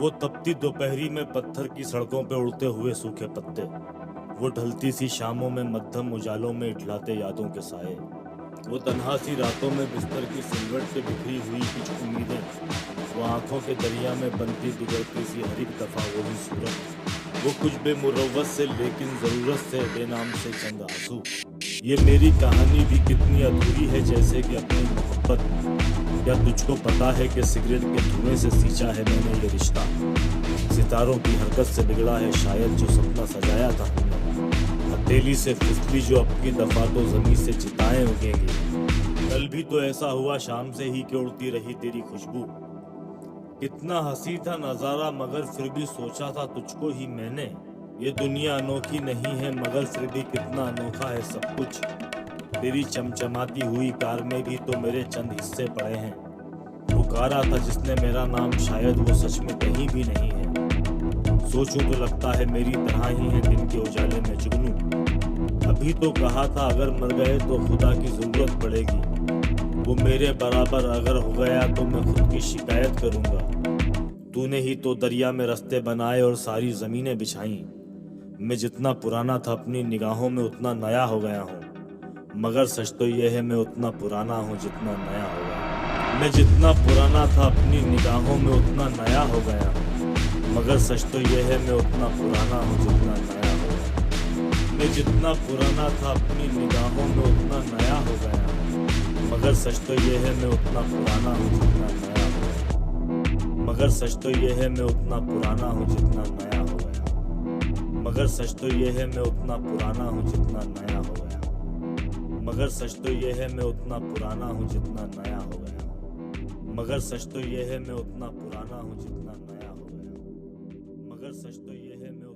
वो तपती दोपहरी में पत्थर की सड़कों पे उड़ते हुए सूखे पत्ते, वो ढलती सी शामों में मध्यम उजालों में इठलाते यादों के साए, वो तन्हा सी रातों में बिस्तर की सिलवट से बिखरी हुई कुछ उम्मीदें, वो आंखों के दरिया में बनती बिगड़ती सी हर एक दफा वही सूरत, वो कुछ बेमुरव्वत से लेकिन जरूरत से बेनाम से चंद आंसू। ये मेरी कहानी भी कितनी अधूरी है जैसे कि अपनी मोहब्बत। क्या तुझको पता है कि सिगरेट के धुएं से सींचा है मैंने ये रिश्ता, सितारों की हरकत से बिगड़ा है शायद जो सपना सजाया था हमने, हथेली से फिसली जो अब की दफा तो जमीन से चिताएं उगेंगी। कल भी तो ऐसा हुआ शाम से ही कि उड़ती रही तेरी खुशबू, कितना हंसी था नजारा मगर फिर भी सोचा था तुझको ही मैंने। ये दुनिया अनोखी नहीं है मगर फिर भी कितना अनोखा है सब कुछ। तेरी चमचमाती हुई कार में भी तो मेरे चंद हिस्से पड़े हैं। पुकारा था जिसने मेरा नाम शायद वो सच में कहीं भी नहीं है। सोचूं तो लगता है मेरी तरह ही है दिन के उजाले में जुगनू। अभी तो कहा था अगर मर गए तो खुदा की जरूरत पड़ेगी, वो मेरे बराबर अगर हो गया तो मैं खुद की शिकायत करूंगा। तूने ही तो दरिया में रास्ते बनाए और सारी जमीनें बिछाई। मैं जितना पुराना था अपनी निगाहों में उतना नया हो गया हूँ, मगर सच तो यह है मैं उतना पुराना हूँ जितना नया हो गया। मैं जितना पुराना था अपनी निगाहों में उतना नया हो गया हूँ, मगर सच तो यह है मैं उतना पुराना हूँ जितना नया हो गया। मैं जितना पुराना था अपनी निगाहों में उतना नया हो गया हूँ, मगर सच तो यह है मैं उतना पुराना हूँ जितना नया हो गया। मगर सच तो यह है मैं उतना पुराना हूँ जितना नया हो गया। मगर सच तो यह है मैं उतना पुराना हूँ जितना नया हो गया। मगर सच तो यह है मैं उतना पुराना हूँ जितना नया हो गया। मगर सच तो यह है मैं उतना पुराना हूँ जितना नया हो गया। मगर सच तो यह है मैं